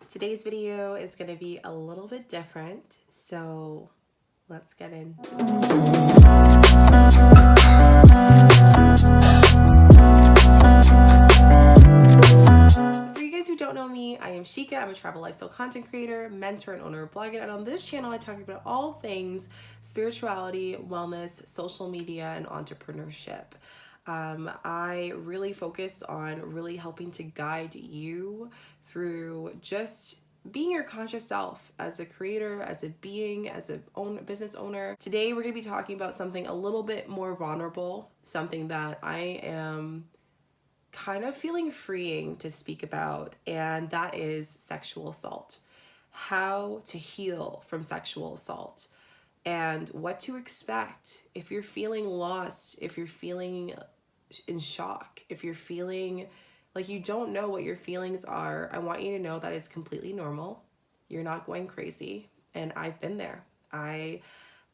Today's video is going to be a little bit different, so let's get into it. So for you guys who don't know me, I am Shika. I'm a travel lifestyle content creator, mentor, and owner of blogging. And on this channel, I talk about all things spirituality, wellness, social media, and entrepreneurship. I really focus on really helping to guide you through just being your conscious self as a creator, as a being, as a business owner. Today, we're going to be talking about something a little bit more vulnerable, something that I am kind of feeling freeing to speak about, and that is sexual assault. How to heal from sexual assault and what to expect if you're feeling lost, if you're feeling in shock, if you're feeling like you don't know what your feelings are. I want you to know that it's completely normal. You're not going crazy, and I've been there. I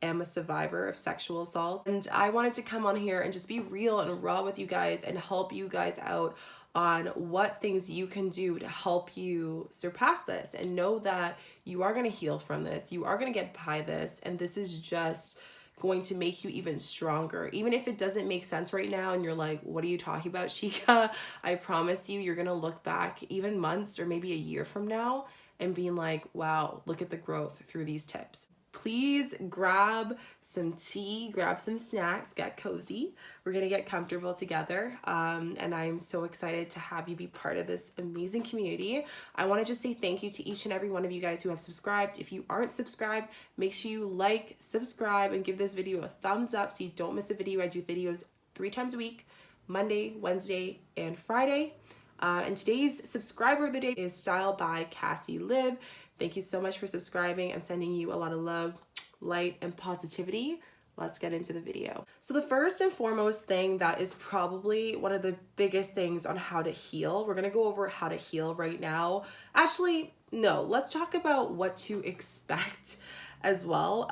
am a survivor of sexual assault, and I wanted to come on here and just be real and raw with you guys and help you guys out on what things you can do to help you surpass this and know that you are going to heal from this. You are going to get by this, and this is just going to make you even stronger. Even if it doesn't make sense right now and you're like, what are you talking about, Shika? I promise you, you're going to look back even months or maybe a year from now and being like, wow, look at the growth through these tips. Please grab some tea, grab some snacks, get cozy. We're going to get comfortable together. And I'm so excited to have you be part of this amazing community. I want to just say thank you to each and every one of you guys who have subscribed. If you aren't subscribed, make sure you like, subscribe, and give this video a thumbs up so you don't miss a video. I do videos 3 times a week, Monday, Wednesday, and Friday. And today's subscriber of the day is Style by Cassie Liv. Thank you so much for subscribing. I'm sending you a lot of love, light, and positivity. Let's get into the video. So the first and foremost thing that is probably one of the biggest things on how to heal, we're gonna go over how to heal right now. Actually, no, let's talk about what to expect as well.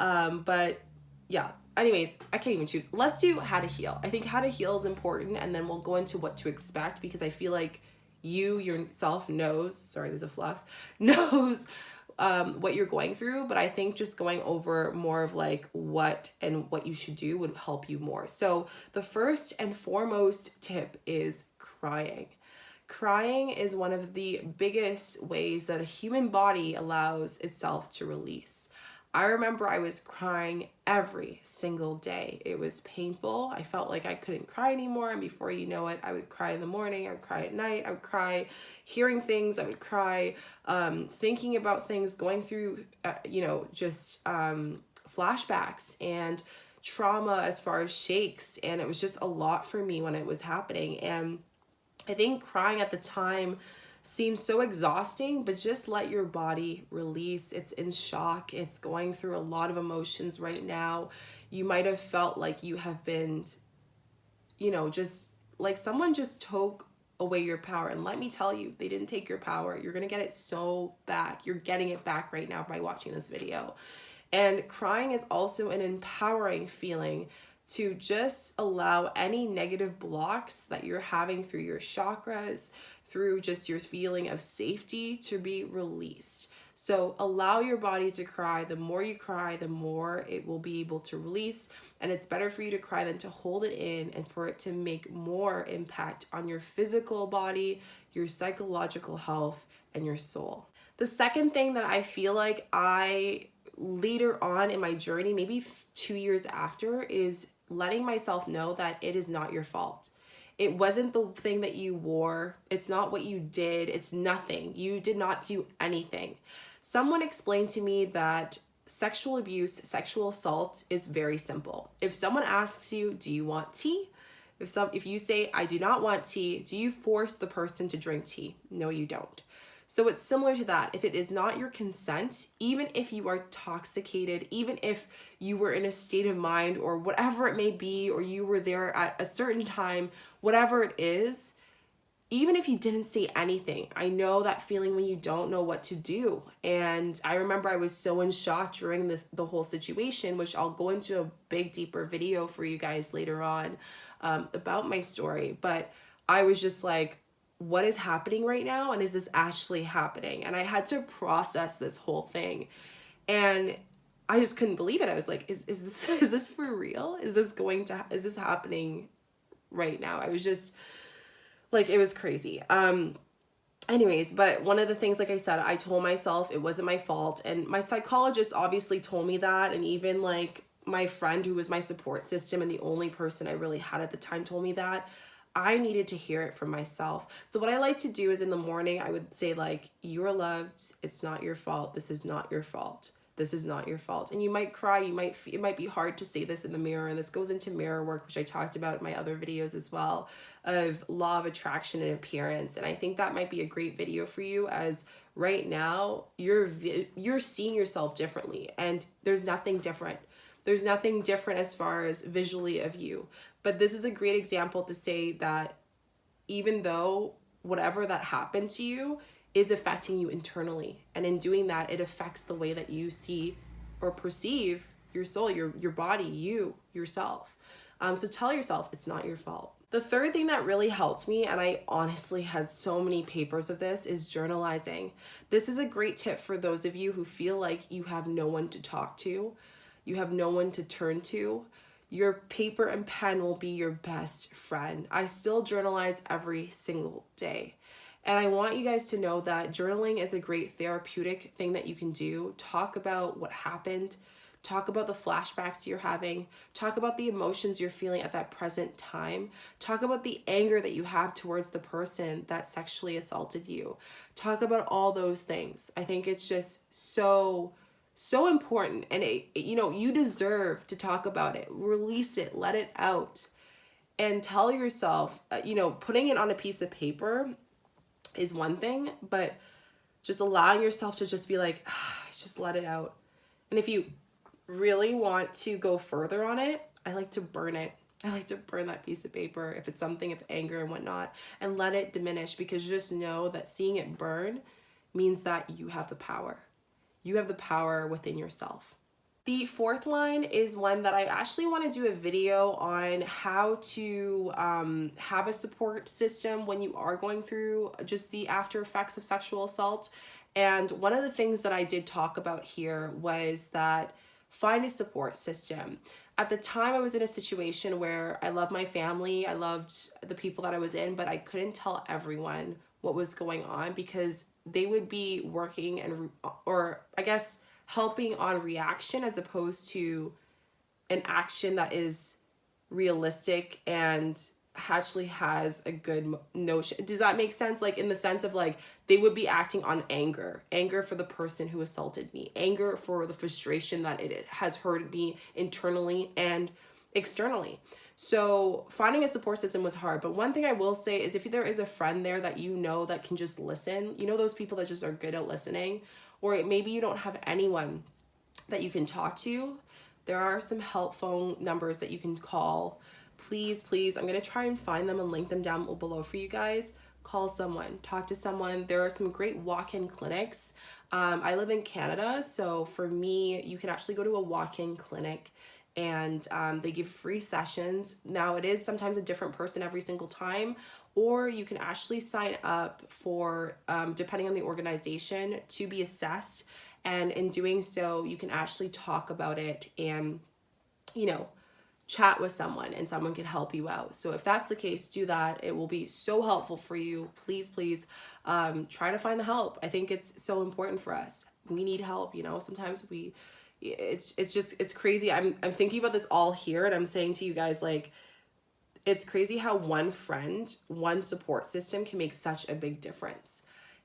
But yeah, anyways, I can't even choose. Let's do how to heal. I think how to heal is important, and then we'll go into what to expect, because I feel like you yourself knows, sorry, there's a fluff, knows what you're going through, but I think just going over more of like what you should do would help you more. So the first and foremost tip is crying. Crying is one of the biggest ways that a human body allows itself to release. I remember I was crying every single day. It was painful. I felt like I couldn't cry anymore. And before you know it, I would cry in the morning. I would cry at night. I would cry hearing things. I would cry thinking about things, going through, just flashbacks and trauma as far as shakes. And it was just a lot for me when it was happening. And I think crying at the time seems so exhausting, but just let your body release. It's in shock. It's going through a lot of emotions right now. You might have felt like you have been, just like someone just took away your power. And let me tell you, they didn't take your power. You're going to get it so back. You're getting it back right now by watching this video. And crying is also an empowering feeling to just allow any negative blocks that you're having through your chakras, through just your feeling of safety, to be released. So allow your body to cry. The more you cry, the more it will be able to release. And it's better for you to cry than to hold it in and for it to make more impact on your physical body, your psychological health, and your soul. The second thing that I feel like I later on in my journey, maybe 2 years after, is letting myself know that it is not your fault. It wasn't the thing that you wore. It's not what you did. It's nothing. You did not do anything. Someone explained to me that sexual abuse, sexual assault is very simple. If someone asks you, do you want tea? If you say, I do not want tea, do you force the person to drink tea? No, you don't. So it's similar to that. If it is not your consent, even if you are intoxicated, even if you were in a state of mind or whatever it may be, or you were there at a certain time, whatever it is, even if you didn't say anything, I know that feeling when you don't know what to do. And I remember I was so in shock during the whole situation, which I'll go into a big, deeper video for you guys later on about my story. But I was just like, what is happening right now, and is this actually happening? And I had to process this whole thing, and I just couldn't believe it. I was like, is this for real? Is this happening right now? I was just like, it was crazy. Anyways, but one of the things, like I said, I told myself it wasn't my fault, and my psychologist obviously told me that, and even like my friend who was my support system and the only person I really had at the time told me that. I needed to hear it from myself. So what I like to do is in the morning, I would say like, you are loved. It's not your fault. This is not your fault. This is not your fault. And you might cry. It might be hard to say this in the mirror. And this goes into mirror work, which I talked about in my other videos as well, of law of attraction and appearance. And I think that might be a great video for you, as right now you're seeing yourself differently, and there's nothing different. There's nothing different as far as visually of you. But this is a great example to say that even though whatever that happened to you is affecting you internally, and in doing that, it affects the way that you see or perceive your soul, your body, yourself. So tell yourself it's not your fault. The third thing that really helped me, and I honestly had so many papers of this, is journalizing. This is a great tip for those of you who feel like you have no one to talk to, you have no one to turn to. Your paper and pen will be your best friend. I still journalize every single day. And I want you guys to know that journaling is a great therapeutic thing that you can do. Talk about what happened. Talk about the flashbacks you're having. Talk about the emotions you're feeling at that present time. Talk about the anger that you have towards the person that sexually assaulted you. Talk about all those things. I think it's just so important, and you deserve to talk about it. Release it, let it out, and tell yourself, putting it on a piece of paper is one thing, but just allowing yourself to just be like, just let it out. And if you really want to go further on it, I like to burn it. I like to burn that piece of paper if it's something of anger and whatnot, and let it diminish, because just know that seeing it burn means that you have the power. You have the power within yourself. The fourth one is one that I actually want to do a video on, how to have a support system when you are going through just the after effects of sexual assault. And one of the things that I did talk about here was that find a support system. At the time, I was in a situation where I loved my family, I loved the people that I was in, but I couldn't tell everyone what was going on, because they would be working or I guess helping on reaction as opposed to an action that is realistic and actually has a good notion. Does that make sense? Like, in the sense of like, they would be acting on anger for the person who assaulted me, anger for the frustration that it has hurt me internally and externally. So finding a support system was hard. But one thing I will say is, if there is a friend there that that can just listen, those people that just are good at listening, or maybe you don't have anyone that you can talk to, there are some help phone numbers that you can call. Please, I'm going to try and find them and link them down below for you guys. Call someone, talk to someone. There are some great walk-in clinics. I live in Canada, so for me, you can actually go to a walk-in clinic, and they give free sessions. Now, it is sometimes a different person every single time, or you can actually sign up for, depending on the organization, to be assessed. And in doing so, you can actually talk about it and, chat with someone, and someone can help you out. So if that's the case, do that. It will be so helpful for you. Please, try to find the help. I think it's so important for us. We need help, sometimes it's crazy. I'm thinking about this all here, and I'm saying to you guys, like, it's crazy how one friend, one support system can make such a big difference.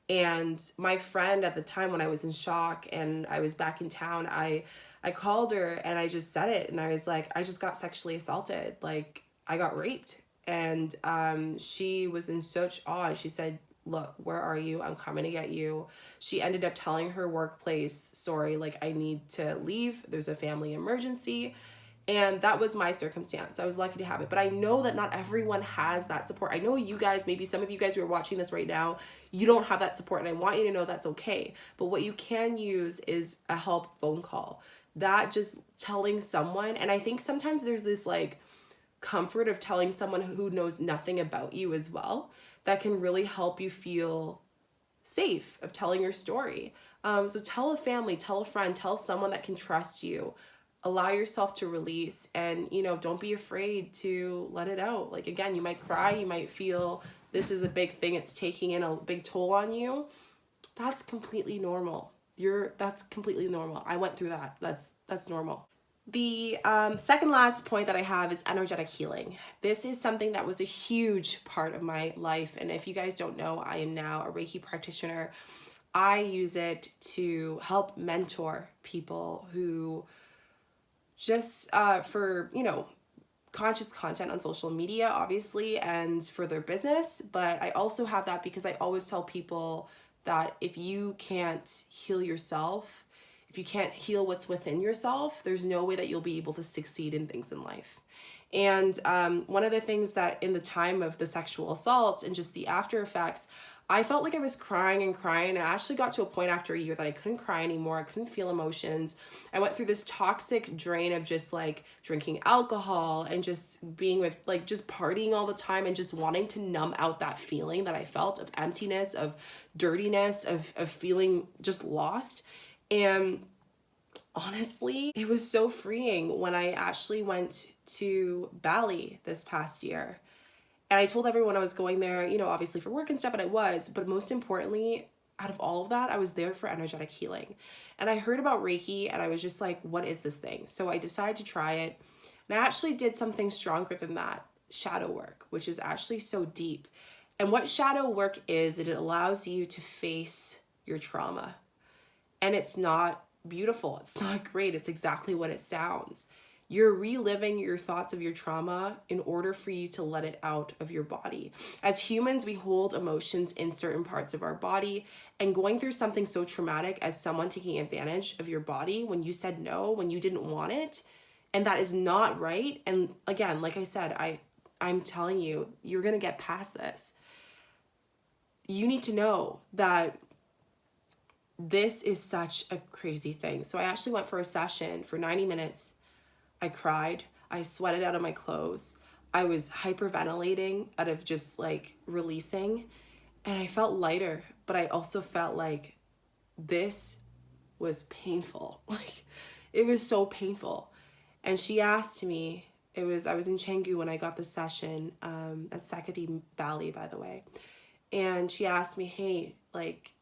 And my friend at the time, when I was in shock and I was back in town, I called her and I just said it, and I was like, I just got sexually assaulted. Like, I got raped. And she was in such awe. She said, look, where are you? I'm coming to get you. She ended up telling her workplace, sorry, like, I need to leave. There's a family emergency. And that was my circumstance. I was lucky to have it. But I know that not everyone has that support. I know you guys, maybe some of you guys who are watching this right now, you don't have that support. And I want you to know that's okay. But what you can use is a help phone call. That just telling someone. And I think sometimes there's this like comfort of telling someone who knows nothing about you as well. that can really help you feel safe of telling your story. So tell a family, tell a friend, tell someone that can trust you. Allow yourself to release, and don't be afraid to let it out. Like, again, you might cry, you might feel this is a big thing, it's taking in a big toll on you. That's completely normal. That's completely normal. I went through that. That's normal. The second last point that I have is energetic healing. This is something that was a huge part of my life. And if you guys don't know, I am now a Reiki practitioner. I use it to help mentor people who just for, conscious content on social media, obviously, and for their business. But I also have that because I always tell people that if you can't heal yourself, if you can't heal what's within yourself, there's no way that you'll be able to succeed in things in life. And one of the things that in the time of the sexual assault and just the after effects, I felt like I was crying and crying. I actually got to a point after a year that I couldn't cry anymore. I couldn't feel emotions. I went through this toxic drain of just like drinking alcohol and just being with like just partying all the time and just wanting to numb out that feeling that I felt of emptiness, of dirtiness, of feeling just lost. And honestly, it was so freeing when I actually went to Bali this past year. And I told everyone I was going there, obviously for work and stuff, and I was, but most importantly, out of all of that, I was there for energetic healing. And I heard about Reiki and I was just like, what is this thing? So I decided to try it. And I actually did something stronger than that, shadow work, which is actually so deep. And what shadow work is, it allows you to face your trauma. And it's not beautiful. It's not great. It's exactly what it sounds. You're reliving your thoughts of your trauma in order for you to let it out of your body. As humans, we hold emotions in certain parts of our body, and going through something so traumatic as someone taking advantage of your body when you said no, when you didn't want it, and that is not right. And again, like I said, I'm telling you, you're going to get past this. You need to know that this is such a crazy thing. So I actually went for a session for 90 minutes. I cried. I sweated out of my clothes. I was hyperventilating out of just like releasing. And I felt lighter, but I also felt like this was painful. Like, it was so painful. And she asked me, I was in Canggu when I got the session at Sakadi Bali, by the way. And she asked me, hey, like,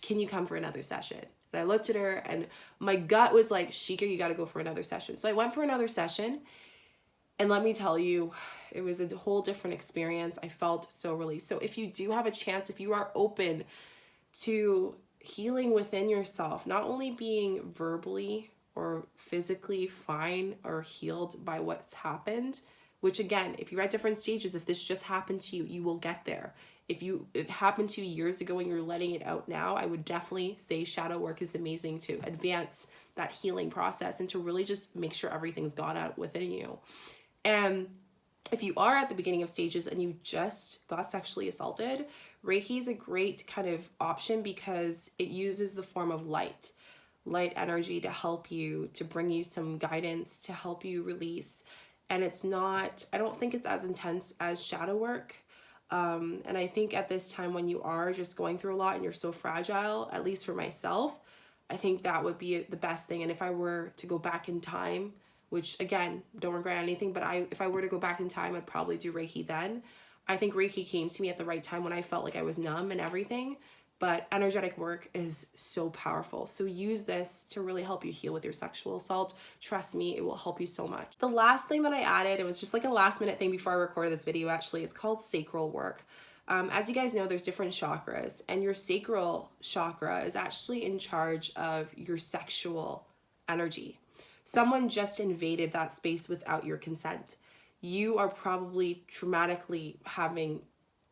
can you come for another session? And I looked at her and my gut was like, Shika, you got to go for another session. So I went for another session. And let me tell you, it was a whole different experience. I felt so released. So if you do have a chance, if you are open to healing within yourself, not only being verbally or physically fine or healed by what's happened, which again, if you're at different stages, if this just happened to you, you will get there. If it happened to you years ago and you're letting it out now, I would definitely say shadow work is amazing to advance that healing process and to really just make sure everything's gone out within you. And if you are at the beginning of stages and you just got sexually assaulted, Reiki is a great kind of option because it uses the form of light energy to help you, to bring you some guidance, to help you release. And it's not, I don't think it's as intense as shadow work. And I think at this time when you are just going through a lot and you're so fragile, at least for myself, I think that would be the best thing. And if I were to go back in time, which again, don't regret anything, but if I were to go back in time, I'd probably do Reiki then. I think Reiki came to me at the right time when I felt like I was numb and everything, but energetic work is so powerful. So use this to really help you heal with your sexual assault. Trust me, it will help you so much. The last thing that I added, it was just like a last minute thing before I recorded this video actually, is called Sacral Work. As you guys know, there's different chakras, and your sacral chakra is actually in charge of your sexual energy. Someone just invaded that space without your consent. You are probably traumatically having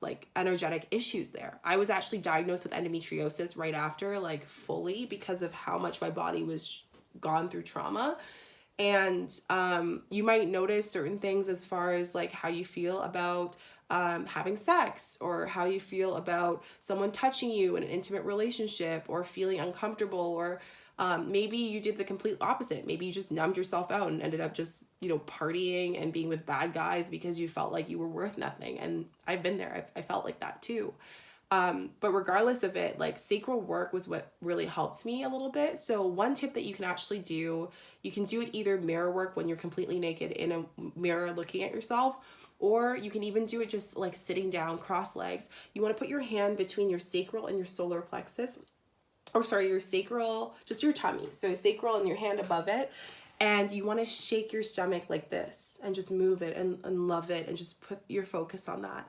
like energetic issues there. I was actually diagnosed with endometriosis right after, like fully, because of how much my body was gone through trauma. And you might notice certain things as far as like how you feel about having sex, or how you feel about someone touching you in an intimate relationship, or feeling uncomfortable, or Maybe you did the complete opposite. Maybe you just numbed yourself out and ended up just, partying and being with bad guys because you felt like you were worth nothing. And I've been there. I felt like that too. But regardless of it, like sacral work was what really helped me a little bit. So one tip that you can actually do, you can do it either mirror work when you're completely naked in a mirror looking at yourself, or you can even do it just like sitting down, cross legs. You want to put your hand between your sacral and your solar plexus, or sorry, your sacral, just your tummy. So sacral and your hand above it. And you want to shake your stomach like this and just move it and love it and just put your focus on that.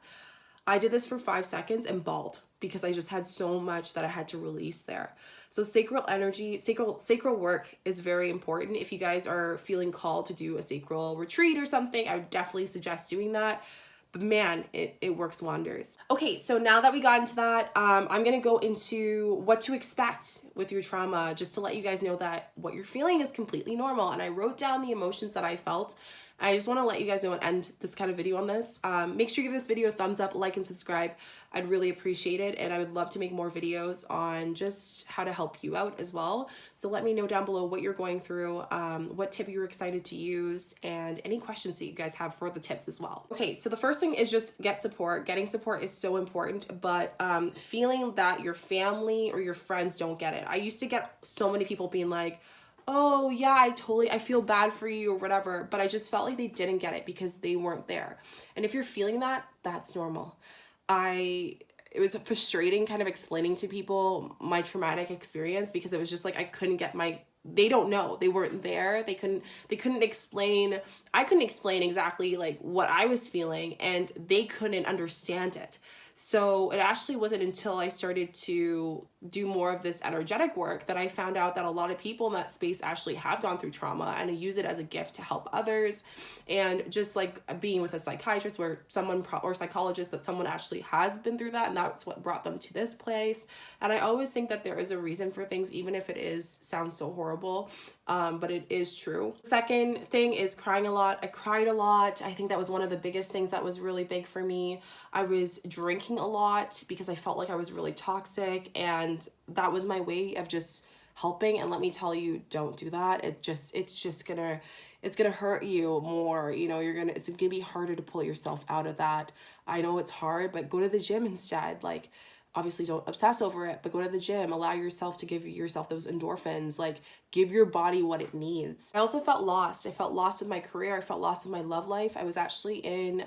I did this for 5 seconds and bawled because I just had so much that I had to release there. So sacral energy, sacral work is very important. If you guys are feeling called to do a sacral retreat or something, I would definitely suggest doing that. But man, it works wonders. Okay, so now that we got into that, I'm gonna go into what to expect with your trauma, just to let you guys know that what you're feeling is completely normal. And I wrote down the emotions that I felt. I just want to let you guys know and end this kind of video on this. Make sure you give this video a thumbs up, like, and subscribe. I'd really appreciate it. And I would love to make more videos on just how to help you out as well. So let me know down below what you're going through, what tip you're excited to use, and any questions that you guys have for the tips as well. Okay, so the first thing is just get support. Getting support is so important, but feeling that your family or your friends don't get it. I used to get so many people being like, oh yeah, I feel bad for you or whatever, but I just felt like they didn't get it because they weren't there. And if you're feeling that, that's normal. It was frustrating kind of explaining to people my traumatic experience because it was just like I couldn't get they don't know. They weren't there. They couldn't explain. I couldn't explain exactly like what I was feeling, and they couldn't understand it. So it actually wasn't until I started to do more of this energetic work that I found out that a lot of people in that space actually have gone through trauma and use it as a gift to help others. And just like being with a psychiatrist or psychologist, that someone actually has been through that, and that's what brought them to this place. And I always think that there is a reason for things, even if it sounds so horrible, but it is true. Second thing is crying a lot. I cried a lot. I think that was one of the biggest things that was really big for me. I was drinking a lot because I felt like I was really toxic, and that was my way of just helping. And let me tell you, don't do that. It's gonna hurt you more. It's gonna be harder to pull yourself out of that. I know it's hard, but go to the gym instead. Like, obviously don't obsess over it, but go to the gym, allow yourself to give yourself those endorphins, like give your body what it needs. I also felt lost. I felt lost with my career. I felt lost with my love life. I was actually in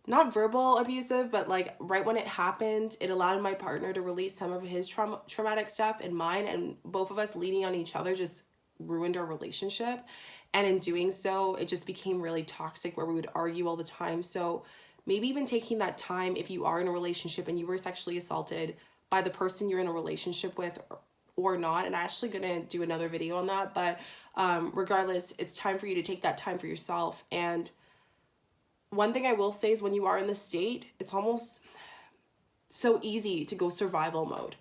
not verbal abusive, but like right when it happened, it allowed my partner to release some of his traumatic stuff and mine, and both of us leaning on each other just ruined our relationship. And in doing so, it just became really toxic where we would argue all the time. So maybe even taking that time, if you are in a relationship and you were sexually assaulted by the person you're in a relationship with or not, and I'm actually gonna do another video on that, but regardless, it's time for you to take that time for yourself. And one thing I will say is when you are in this state, it's almost so easy to go survival mode.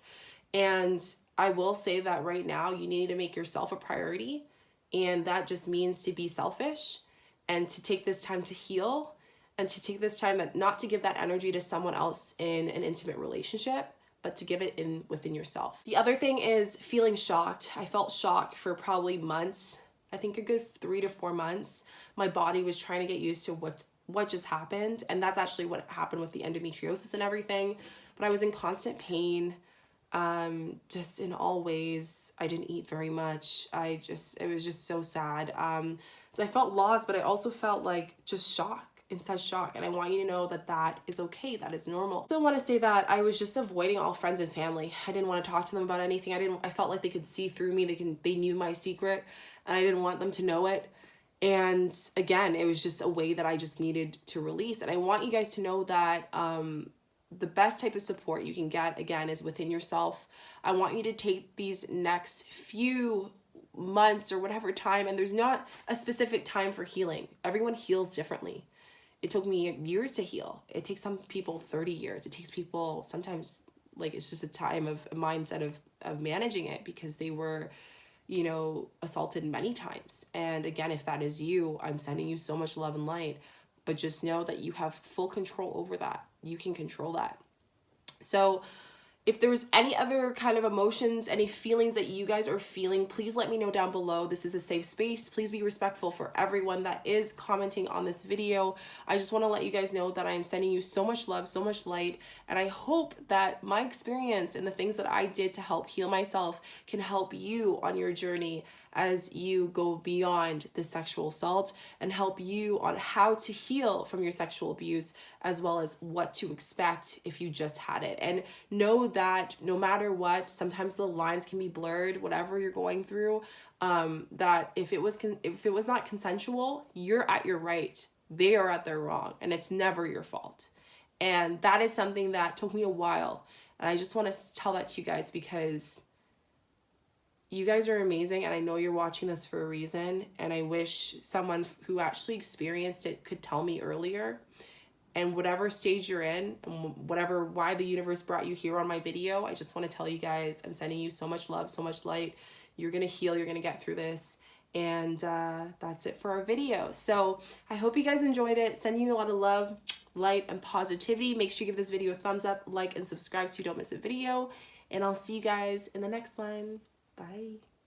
And I will say that right now you need to make yourself a priority, and that just means to be selfish and to take this time to heal, and to take this time not to give that energy to someone else in an intimate relationship, but to give it within yourself. The other thing is feeling shocked. I felt shocked for probably months. I think a good 3 to 4 months. My body was trying to get used to what just happened. And that's actually what happened with the endometriosis and everything. But I was in constant pain, just in all ways. I didn't eat very much. It was just so sad. So I felt lost, but I also felt like just shock. Inside shock. And I want you to know that that is okay. That is normal. I also want to say that I was just avoiding all friends and family. I didn't want to talk to them about anything. I felt like they could see through me. They knew my secret, and I didn't want them to know it. And again, it was just a way that I just needed to release. And I want you guys to know that the best type of support you can get, again, is within yourself. I want you to take these next few months or whatever time, and there's not a specific time for healing. Everyone heals differently. It took me years to heal. It takes some people 30 years. It takes people sometimes, like, it's just a mindset of managing it because they were, assaulted many times. And again, if that is you, I'm sending you so much love and light, but just know that you have full control over that. You can control that. So If there's any other kind of emotions, any feelings that you guys are feeling, please let me know down below. This is a safe space. Please be respectful for everyone that is commenting on this video. I just want to let you guys know that I am sending you so much love, so much light, and I hope that my experience and the things that I did to help heal myself can help you on your journey as you go beyond the sexual assault, and help you on how to heal from your sexual abuse, as well as what to expect if you just had it. And know that no matter what, sometimes the lines can be blurred, whatever you're going through, that if it was not consensual, you're at your right, they are at their wrong, and it's never your fault. And that is something that took me a while, and I just want to tell that to you guys because you guys are amazing, and I know you're watching this for a reason, and I wish someone who actually experienced it could tell me earlier. And whatever stage you're in, and why the universe brought you here on my video, I just want to tell you guys, I'm sending you so much love, so much light. You're going to heal, you're going to get through this. And that's it for our video. So I hope you guys enjoyed it. Sending you a lot of love, light, and positivity. Make sure you give this video a thumbs up, like, and subscribe so you don't miss a video. And I'll see you guys in the next one. Bye.